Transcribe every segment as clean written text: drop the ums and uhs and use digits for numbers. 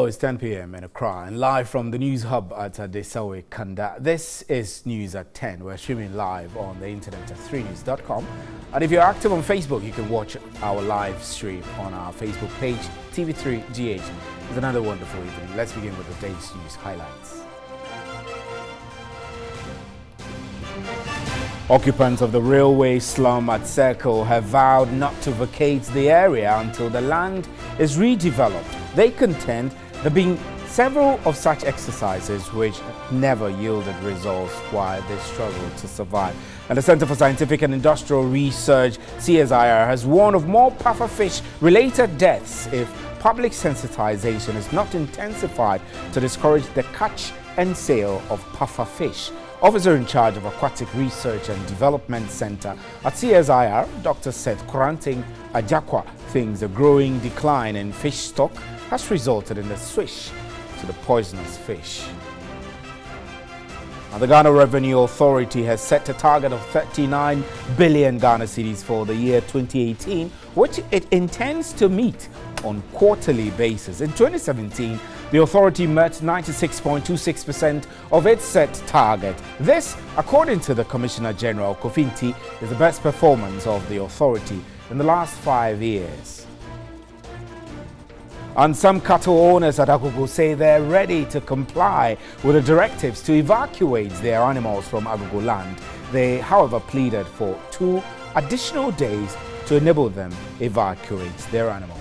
Hello, it's 10 p.m. in Accra and live from the news hub at Adesawe Kanda. This is News at 10. We're streaming live on the internet at 3news.com. And if you're active on Facebook, you can watch our live stream on our Facebook page, TV3GH. It's another wonderful evening. Let's begin with the day's news highlights. Occupants of the railway slum at Circle have vowed not to vacate the area until the land is redeveloped. They contend there have been several of such exercises which never yielded results while they struggle to survive. And the Center for Scientific and Industrial Research, CSIR, has warned of more pufferfish-related deaths if public sensitization is not intensified to discourage the catch and sale of pufferfish. Officer in charge of Aquatic Research and Development Center at CSIR, Dr. Seth Kuranting Ajakwa, thinks a growing decline in fish stock has resulted in the switch to the poisonous fish. Now, the Ghana Revenue Authority has set a target of 39 billion Ghana cedis for the year 2018, which it intends to meet on quarterly basis. In 2017, the authority met 96.26% of its set target. This, according to the Commissioner General Kofinti, is the best performance of the authority in the last 5 years. And some cattle owners at Agogo say they're ready to comply with the directives to evacuate their animals from Agogo land. They, however, pleaded for 2 additional days to enable them evacuate their animals.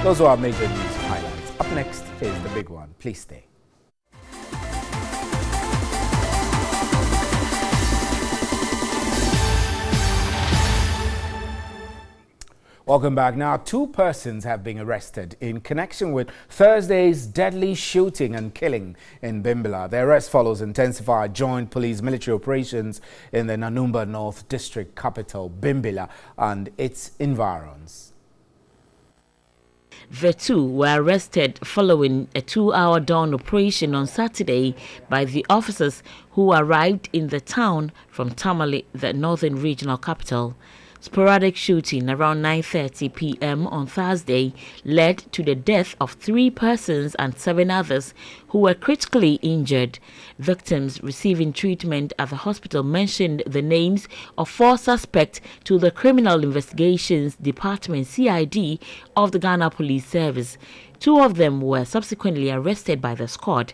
Those are our major news highlights. Up next is the big one. Please stay. Welcome back. Now, 2 persons have been arrested in connection with Thursday's deadly shooting and killing in Bimbilla. The arrest follows intensified joint police military operations in the Nanumba North District capital, Bimbilla, and its environs. The 2 were arrested following a 2-hour dawn operation on Saturday by the officers who arrived in the town from Tamale, the northern regional capital. Sporadic shooting around 9:30 p.m. on Thursday led to the death of 3 persons and 7 others who were critically injured. Victims receiving treatment at the hospital mentioned the names of 4 suspects to the Criminal Investigations Department (CID) of the Ghana Police Service. 2 of them were subsequently arrested by the squad.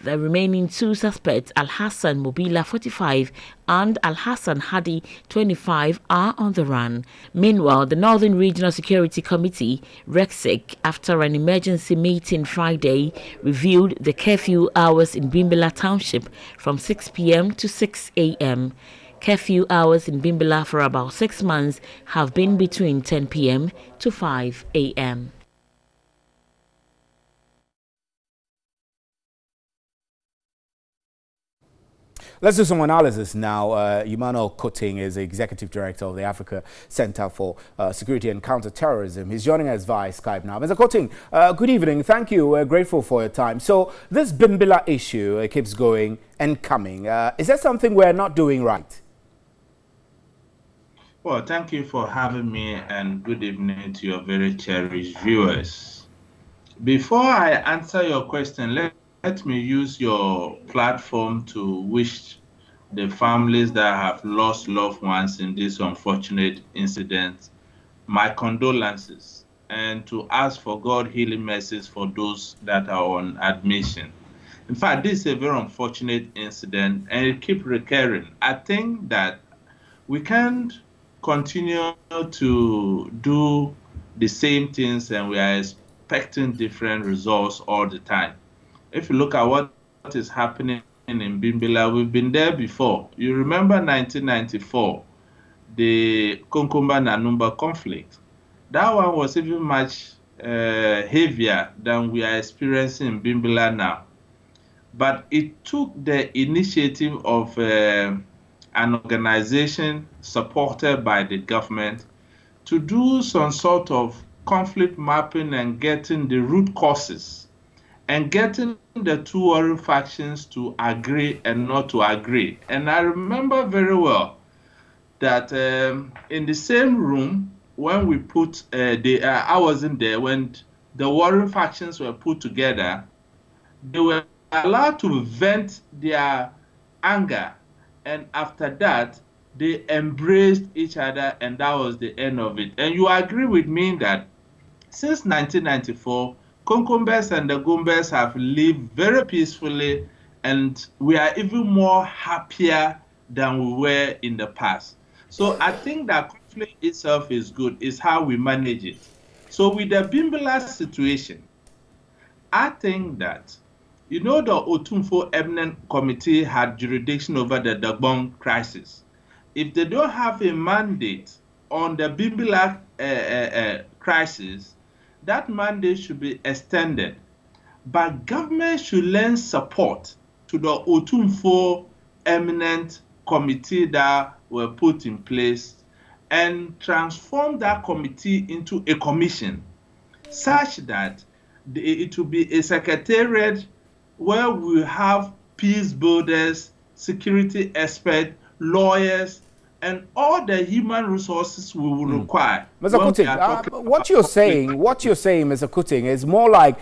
The remaining 2 suspects, Al-Hassan Mobila, 45, and Al-Hassan Hadi, 25, are on the run. Meanwhile, the Northern Regional Security Committee, RECSEC, after an emergency meeting Friday, reviewed the curfew hours in Bimbilla Township from 6 p.m. to 6 a.m. Curfew hours in Bimbilla for about 6 months have been between 10 p.m. to 5 a.m. Let's do some analysis now. Emmanuel Koting is the Executive Director of the Africa Center for Security and Counter-Terrorism. He's joining us via Skype now. Mr. Koting, good evening. Thank you. We're grateful for your time. So this Bimbilla issue keeps going and coming. Is that something we're not doing right? Well, thank you for having me, and good evening to your very cherished viewers. Before I answer your question, let me use your platform to wish the families that have lost loved ones in this unfortunate incident my condolences, and to ask for God healing mercies for those that are on admission. In fact, this is a very unfortunate incident and it keeps recurring. I think that we can't continue to do the same things and we are expecting different results all the time. If you look at what is happening in Bimbilla, we've been there before. You remember 1994, the Konkomba-Nanumba conflict. That one was even much heavier than we are experiencing in Bimbilla now. But it took the initiative of an organization supported by the government to do some sort of conflict mapping and getting the root causes and getting the 2 warring factions to agree and not to agree. And I remember very well that in the same room when we put I wasn't there when the warring factions were put together. They were allowed to vent their anger, and after that, they embraced each other, and that was the end of it. And you agree with me that since 1994, Konkombes and the Gumbes have lived very peacefully, and we are even more happier than we were in the past. So I think that conflict itself is good, it's how we manage it. So with the Bimbala situation, I think that, the Otumfo Eminent Committee had jurisdiction over the Dagbon crisis. If they don't have a mandate on the Bimbala crisis, that mandate should be extended. But government should lend support to the Otumfo Eminent Committee that were put in place and transform that committee into a commission such that it will be a secretariat where we have peace builders, security experts, lawyers, and all the human resources we will require. Mr. Kuting, what you're saying, Mr. Kuting, is more like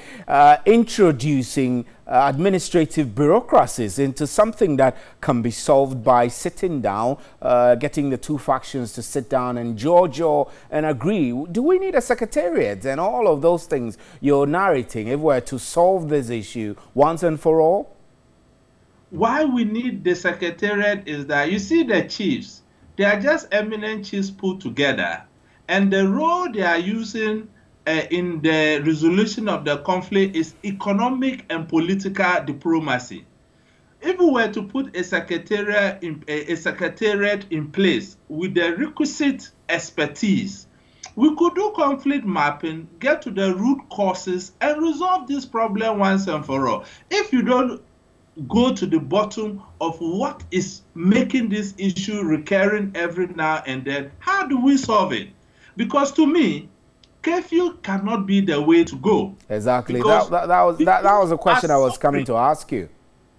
introducing administrative bureaucracies into something that can be solved by sitting down, getting the two factions to sit down and jaw and agree. Do we need a secretariat and all of those things you're narrating if we're to solve this issue once and for all? Why we need the secretariat is that, you see, the chiefs, they are just eminent chiefs put together, and the role they are using in the resolution of the conflict is economic and political diplomacy. If we were to put a secretariat in place with the requisite expertise, we could do conflict mapping, get to the root causes, and resolve this problem once and for all. If you don't go to the bottom of what is making this issue recurring every now and then, how do we solve it? Because to me, curfew cannot be the way to go. Exactly. That was a question I was coming to ask you.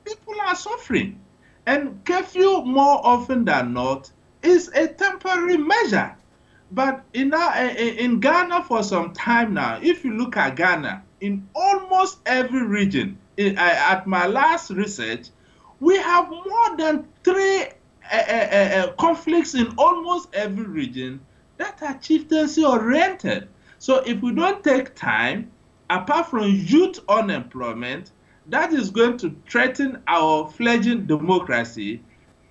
People are suffering. And curfew, more often than not, is a temporary measure. But in Ghana for some time now, if you look at Ghana, in almost every region, at my last research, we have more than 3 conflicts in almost every region that are chieftaincy oriented. So if we don't take time, apart from youth unemployment, that is going to threaten our fledgling democracy.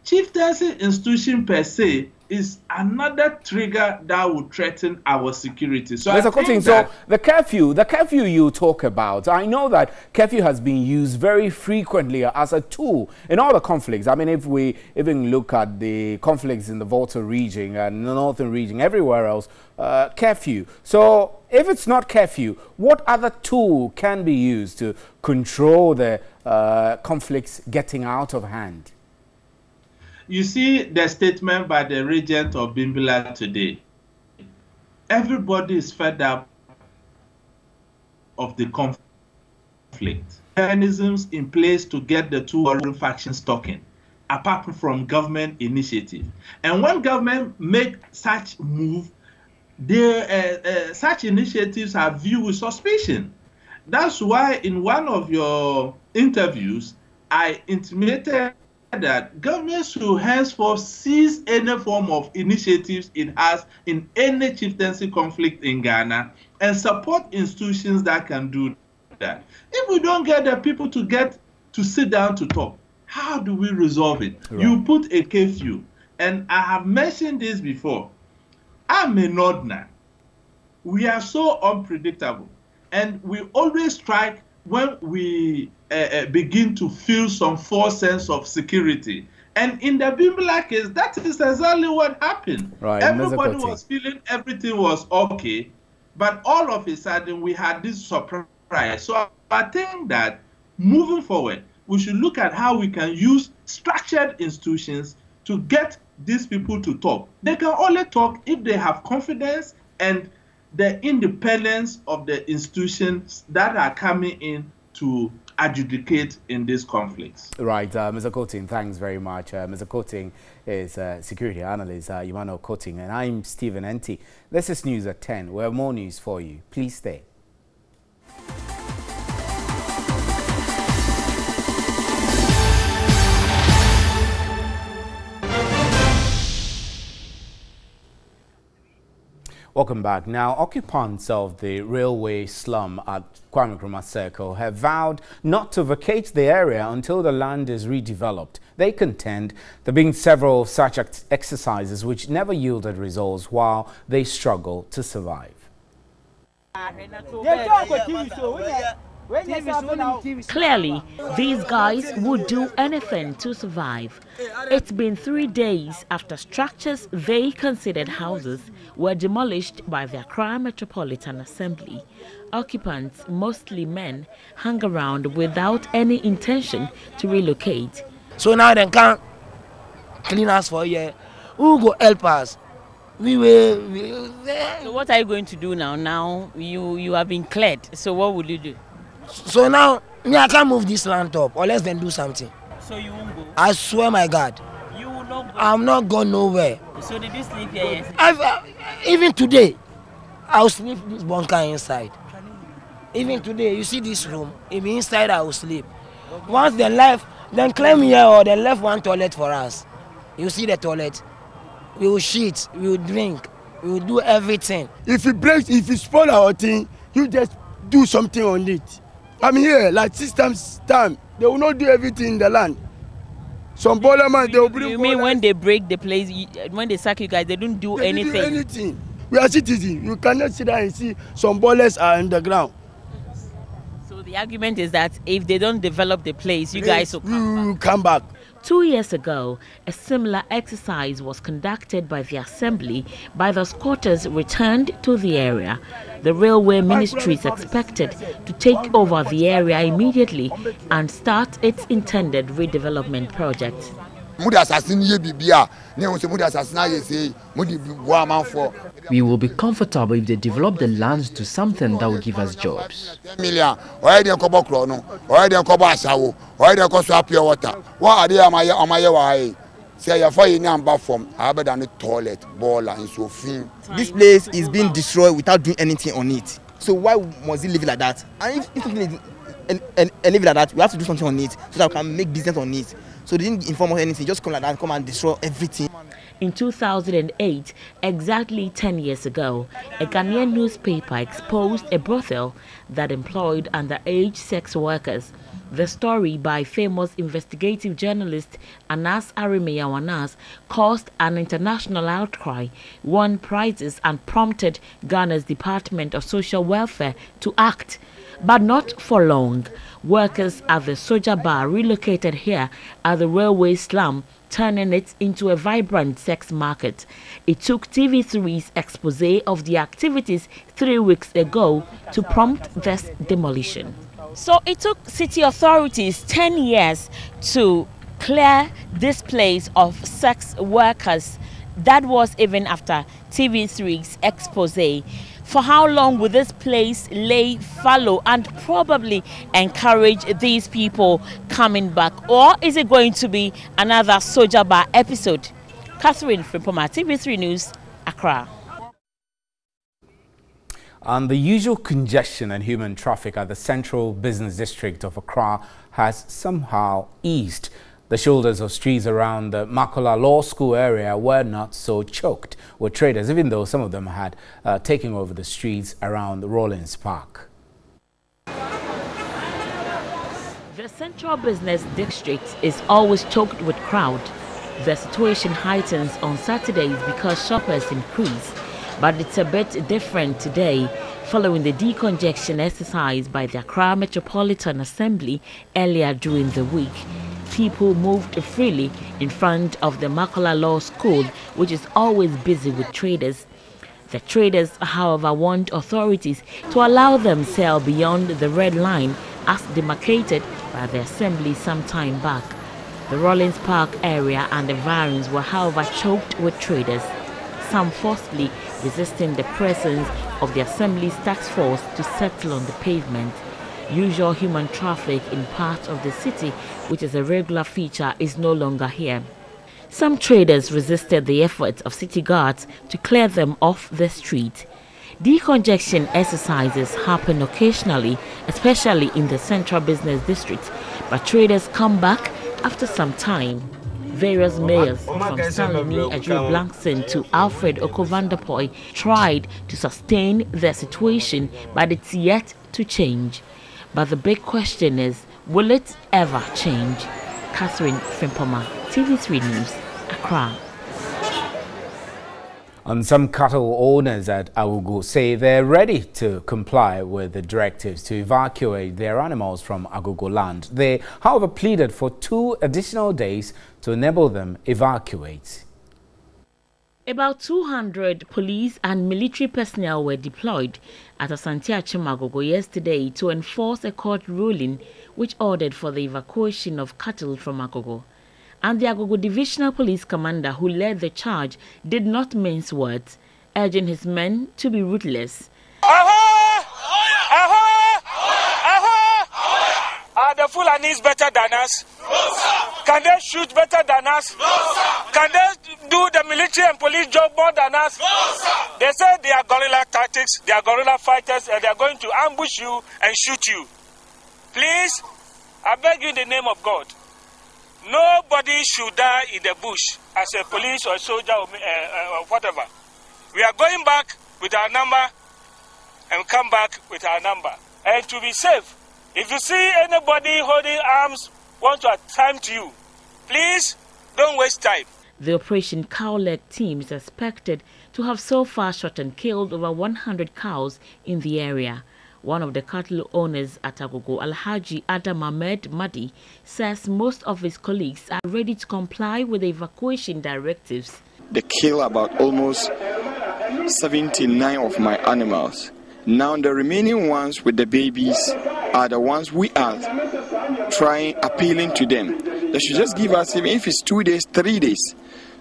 Chieftaincy institution per se is another trigger that will threaten our security. So, Mr. Kuting, so the curfew you talk about, I know that curfew has been used very frequently as a tool in all the conflicts. I mean, if we even look at the conflicts in the Volta region and the northern region, everywhere else, curfew. So if it's not curfew, what other tool can be used to control the conflicts getting out of hand? You see the statement by the regent of Bimbala today. Everybody is fed up of the conflict. Mechanisms in place to get the two warring factions talking, apart from government initiative. And when government make such move, such initiatives are viewed with suspicion. That's why in one of your interviews, I intimated that government should henceforth cease any form of initiatives it has in any chieftaincy conflict in Ghana and support institutions that can do that. If we don't get the people to sit down to talk, how do we resolve it? Right. You put a curfew, and I have mentioned this before. I'm a Northerner. We are so unpredictable, and we always strike when we begin to feel some false sense of security. And in the Bimbala case, that is exactly what happened. Right, everybody was feeling everything was okay, but all of a sudden we had this surprise. So I think that moving forward, we should look at how we can use structured institutions to get these people to talk. They can only talk if they have confidence and the independence of the institutions that are coming in to adjudicate in these conflicts. Right, Mr. Coating, thanks very much. Mr. Coating is security analyst, Emmanuel Coating, and I'm Stephen Enti. This is News at 10. We have more news for you. Please stay. Welcome back. Now, occupants of the railway slum at Kwame Nkrumah Circle have vowed not to vacate the area until the land is redeveloped. They contend there being several such exercises which never yielded results while they struggle to survive. Clearly, these guys would do anything to survive. It's been 3 days after structures they considered houses were demolished by the Accra Metropolitan Assembly. Occupants, mostly men, hung around without any intention to relocate. So now they can't clean us for a year. Who go help us? So what are you going to do now? Now you have been cleared. So what will you do? So now I can't move this land up unless they do something. So you won't go? I swear my God. You will not go? I'm not going nowhere. So did you sleep here yesterday? Even today, I'll sleep this bunker inside. Even today, you see this room, if inside I will sleep. Once they left, then claim here or they left one toilet for us. You see the toilet? We will shit, we will drink, we will do everything. If it breaks, if it spoil our thing, you just do something on it. I'm here, like systems time. They will not do everything in the land. Some baller man, they will bring. You mean when they break the place, when they sack you guys, they don't do anything? They don't do anything. We are citizens. You cannot sit there and see some ballers are on the ground. So the argument is that if they don't develop the place, you guys will come back. 2 years ago, a similar exercise was conducted by the Assembly by the squatters returned to the area. The Railway Ministry is expected to take over the area immediately and start its intended redevelopment project. We will be comfortable if they develop the lands to something that will give us jobs. This place is being destroyed without doing anything on it. So why must it live like that? And if something and live like that, we have to do something on it so that we can make business on it. So they didn't inform us anything, just come like that, come and destroy everything. In 2008, exactly 10 years ago, a Ghanaian newspaper exposed a brothel that employed underage sex workers. The story by famous investigative journalist Anas Arimeyawanas caused an international outcry, won prizes and prompted Ghana's Department of Social Welfare to act. But not for long. Workers at the Soja Bar relocated here at the railway slum, turning it into a vibrant sex market. It took TV3's expose of the activities 3 weeks ago to prompt this demolition. So it took city authorities 10 years to clear this place of sex workers. That was even after TV3's expose. For how long will this place lay fallow and probably encourage these people coming back? Or is it going to be another Soja Bar episode? Catherine Frimpoma, TV3 News, Accra. And the usual congestion and human traffic at the central business district of Accra has somehow eased. The shoulders of streets around the Makola Law School area were not so choked with traders, even though some of them had taken over the streets around Rollins Park. The central business district is always choked with crowd. The situation heightens on Saturdays because shoppers increase. But it's a bit different today, following the decongestion exercise by the Accra Metropolitan Assembly earlier during the week. People moved freely in front of the Makola Law School, which is always busy with traders. The traders, however, want authorities to allow them sell beyond the red line as demarcated by the Assembly some time back. The Rollins Park area and the environs were, however, choked with traders, some forcibly resisting the presence of the Assembly's task force to settle on the pavement. Usual human traffic in parts of the city, which is a regular feature, is no longer here. Some traders resisted the efforts of city guards to clear them off the street. Decongestion exercises happen occasionally, especially in the central business district, but traders come back after some time. Various mayors, from Stanley Adjue Blankson to Alfred Okovandapoy, tried to sustain the situation, but it's yet to change. But the big question is, will it ever change? Catherine Frimpoma, TV3 News, Accra. And some cattle owners at Agogo say they're ready to comply with the directives to evacuate their animals from Agogo land. They, however, pleaded for 2 additional days to enable them evacuate. About 200 police and military personnel were deployed at Asante Achim Agogo yesterday to enforce a court ruling which ordered for the evacuation of cattle from Agogo. And the Agogo Divisional Police Commander who led the charge did not mince words, urging his men to be ruthless. Are the Fulanis better than us? Can they shoot better than us? Can they do the military and police job more than us? They say they are guerrilla tactics, they are guerrilla fighters, and they are going to ambush you and shoot you. Please, I beg you in the name of God, nobody should die in the bush as a police or soldier or whatever. We are going back with our number and come back with our number. And to be safe, if you see anybody holding arms want to attempt you, please don't waste time. The Operation Cowleg team is expected to have so far shot and killed over 100 cows in the area. One of the cattle owners at Agogo, Alhaji Adam Ahmed Madi, says most of his colleagues are ready to comply with the evacuation directives. They kill about almost 79 of my animals. Now the remaining ones with the babies are the ones we are appealing to them. They should just give us, even if it's 2 days, 3 days,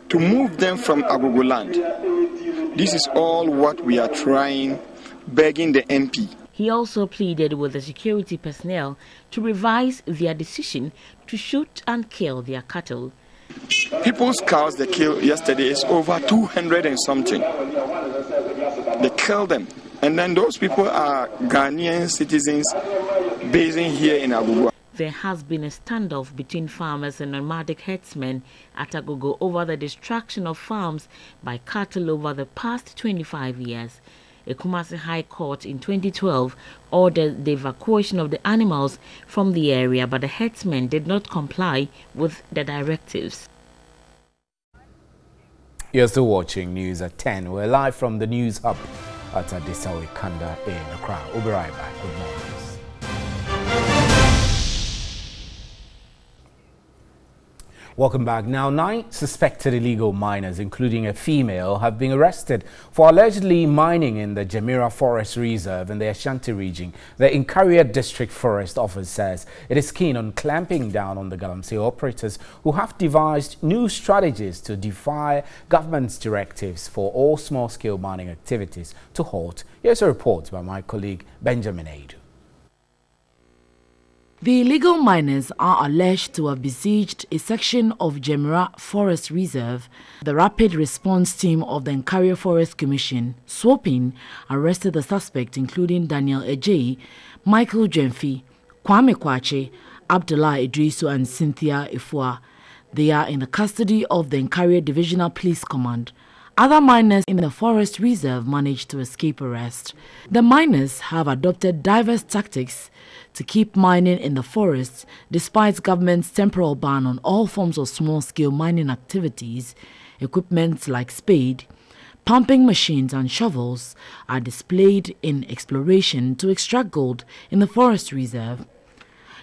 to move them from Agogo land. This is all what we are trying, begging the MP. He also pleaded with the security personnel to revise their decision to shoot and kill their cattle. People's cows they killed yesterday is over 200 and something. They killed them. And then those people are Ghanaian citizens basing here in Agogo. There has been a standoff between farmers and nomadic herdsmen at Agogo over the destruction of farms by cattle over the past 25 years. A Kumasi High Court in 2012 ordered the evacuation of the animals from the area, but the herdsmen did not comply with the directives. You're still watching News at 10. We're live from the News Hub at Adisawe Kanda in Accra. We'll be right back. Good morning. Welcome back. Now, 9 suspected illegal miners, including a female, have been arrested for allegedly mining in the Jamira Forest Reserve in the Ashanti region. The Inkaria District Forest Office says it is keen on clamping down on the Galamsey operators who have devised new strategies to defy government's directives for all small-scale mining activities to halt. Here's a report by my colleague Benjamin Adu. The illegal miners are alleged to have besieged a section of Jamira Forest Reserve. The Rapid Response Team of the Inkaria Forest Commission, SWOPIN, arrested the suspect, including Daniel Ejei, Michael Jemfi, Kwame Kwache, Abdullah Idrisu and Cynthia Ifua. They are in the custody of the Inkaria Divisional Police Command. Other miners in the forest reserve managed to escape arrest. The miners have adopted diverse tactics to keep mining in the forests despite government's temporal ban on all forms of small-scale mining activities. Equipment like spade, pumping machines and shovels are displayed in exploration to extract gold in the forest reserve.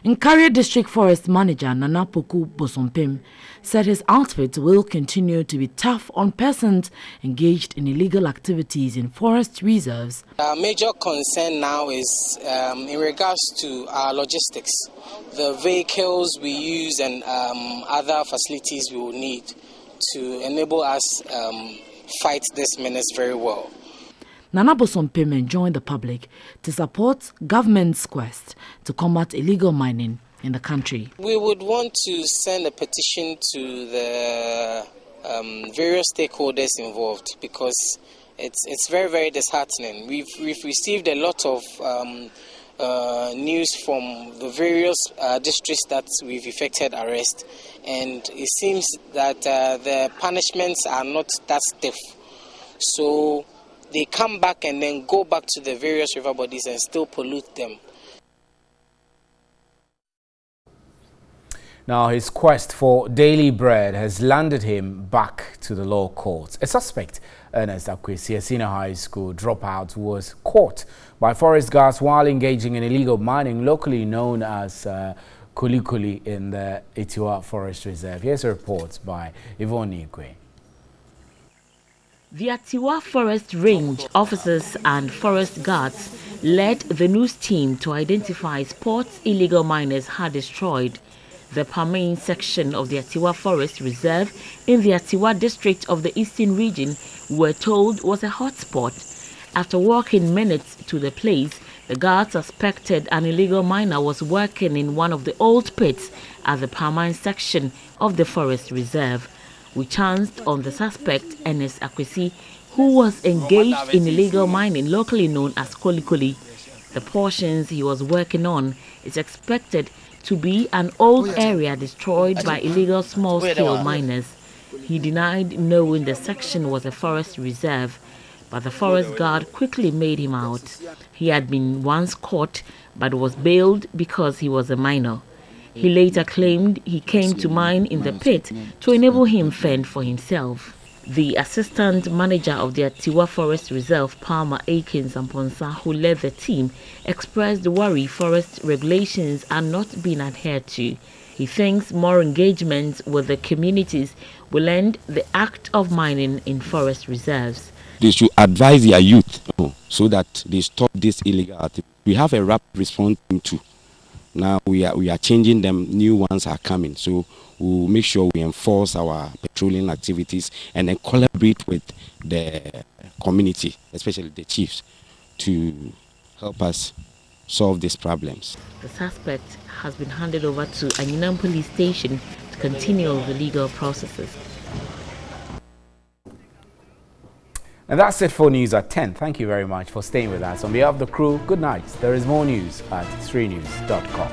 Inkaria District Forest Manager Nana Poku Bosompim said his outfit will continue to be tough on persons engaged in illegal activities in forest reserves. Our major concern now is in regards to our logistics, the vehicles we use and other facilities we will need to enable us fight this menace very well. Nana Bosom Payment joined the public to support government's quest to combat illegal mining in the country. We would want to send a petition to the various stakeholders involved, because it's very, very disheartening. We've received a lot of news from the various districts that we've effected arrest, and it seems that the punishments are not that stiff. So they come back and then go back to the various river bodies and still pollute them. Now, his quest for daily bread has landed him back to the law courts. A suspect, Ernest Akwesi, a senior high school dropout, was caught by forest guards while engaging in illegal mining, locally known as Kulikuli, in the Itiwa Forest Reserve. Here's a report by Yvonne Igwe. The Atiwa Forest Range officers and forest guards led the news team to identify spots illegal miners had destroyed. The Pamain section of the Atiwa Forest Reserve in the Atiwa district of the Eastern region, we're told, was a hotspot. After walking minutes to the place, the guards suspected an illegal miner was working in one of the old pits at the Pamain section of the Forest Reserve. We chanced on the suspect, Ernest Akwesi, who was engaged in illegal mining locally known as Kolikoli. The portions he was working on is expected to be an old area destroyed by illegal small-scale miners. He denied knowing the section was a forest reserve, but the forest guard quickly made him out. He had been once caught but was bailed because he was a minor. He later claimed he came to mine in the pit to enable him fend for himself. The assistant manager of the Atiwa Forest Reserve, Palmer Akins Amponsa, who led the team, expressed the worry forest regulations are not being adhered to. He thinks more engagement with the communities will end the act of mining in forest reserves. They should advise their youth so that they stop this illegality. We have a rapid response team too. Now we are changing them, new ones are coming, so we'll make sure we enforce our patrolling activities and then collaborate with the community, especially the chiefs, to help us solve these problems. The suspect has been handed over to Anyinam police station to continue the legal processes. And that's it for News at 10. Thank you very much for staying with us. On behalf of the crew, good night. There is more news at 3news.com.